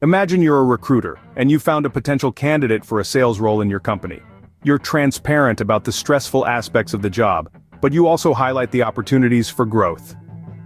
Imagine you're a recruiter, and you found a potential candidate for a sales role in your company. You're transparent about the stressful aspects of the job, but you also highlight the opportunities for growth.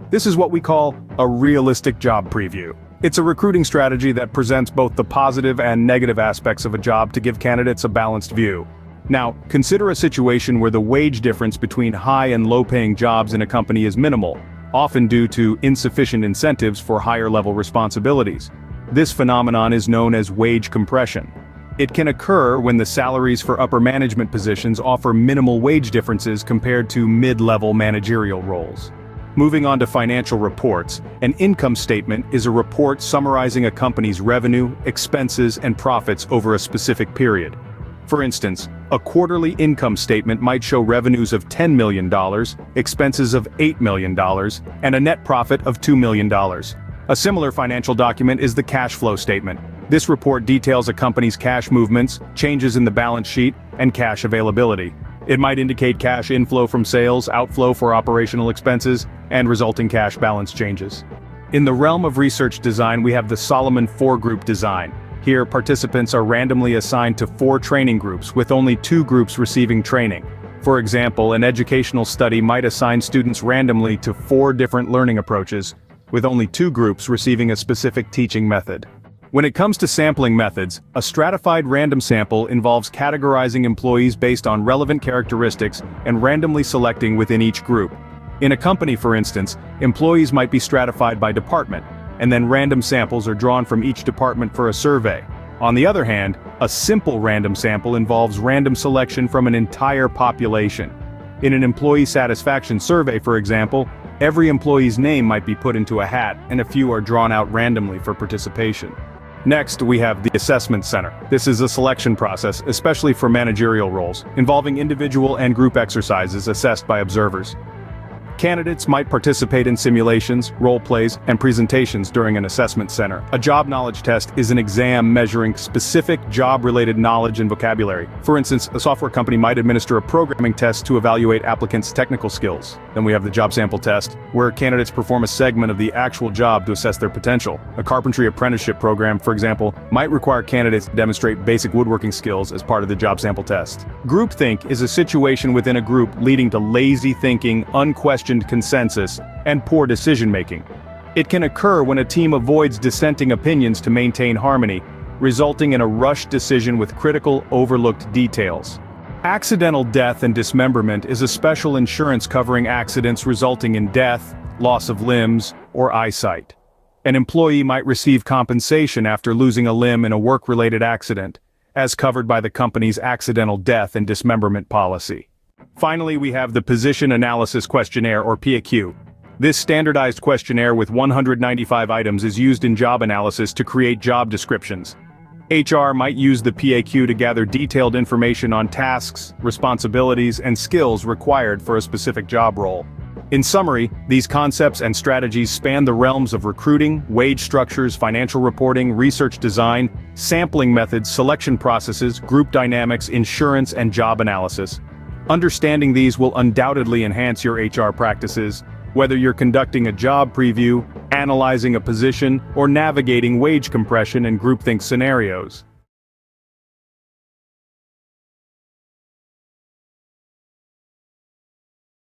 This is what we call a realistic job preview. It's a recruiting strategy that presents both the positive and negative aspects of a job to give candidates a balanced view. Now, consider a situation where the wage difference between high and low-paying jobs in a company is minimal, often due to insufficient incentives for higher-level responsibilities. This phenomenon is known as wage compression. It can occur when the salaries for upper management positions offer minimal wage differences compared to mid-level managerial roles. Moving on to financial reports, an income statement is a report summarizing a company's revenue, expenses, and profits over a specific period. For instance, a quarterly income statement might show revenues of $10 million, expenses of $8 million, and a net profit of $2 million. A similar financial document is the cash flow statement. This report details a company's cash movements, changes in the balance sheet, and cash availability. It might indicate cash inflow from sales, outflow for operational expenses, and resulting cash balance changes. In the realm of research design, we have the Solomon 4-group design. Here, participants are randomly assigned to 4 training groups, with only 2 groups receiving training. For example, an educational study might assign students randomly to 4 different learning approaches, with only 2 groups receiving a specific teaching method. When it comes to sampling methods, a stratified random sample involves categorizing employees based on relevant characteristics and randomly selecting within each group. In a company, for instance, employees might be stratified by department, and then random samples are drawn from each department for a survey. On the other hand, a simple random sample involves random selection from an entire population. In an employee satisfaction survey, for example, every employee's name might be put into a hat, and a few are drawn out randomly for participation. Next, we have the assessment center. This is a selection process, especially for managerial roles, involving individual and group exercises assessed by observers. Candidates might participate in simulations, role plays, and presentations during an assessment center. A job knowledge test is an exam measuring specific job-related knowledge and vocabulary. For instance, a software company might administer a programming test to evaluate applicants' technical skills. Then we have the job sample test, where candidates perform a segment of the actual job to assess their potential. A carpentry apprenticeship program, for example, might require candidates to demonstrate basic woodworking skills as part of the job sample test. Groupthink is a situation within a group leading to lazy thinking, unquestioned consensus, and poor decision-making. It can occur when a team avoids dissenting opinions to maintain harmony, resulting in a rushed decision with critical, overlooked details. Accidental death and dismemberment is a special insurance covering accidents resulting in death, loss of limbs, or eyesight. An employee might receive compensation after losing a limb in a work-related accident, as covered by the company's accidental death and dismemberment policy. Finally, we have the Position Analysis Questionnaire, or PAQ. This standardized questionnaire with 195 items is used in job analysis to create job descriptions. HR might use the PAQ to gather detailed information on tasks, responsibilities, and skills required for a specific job role. In summary, these concepts and strategies span the realms of recruiting, wage structures, financial reporting, research design, sampling methods, selection processes, group dynamics, insurance, and job analysis. Understanding these will undoubtedly enhance your HR practices, whether you're conducting a job preview, analyzing a position, or navigating wage compression and groupthink scenarios.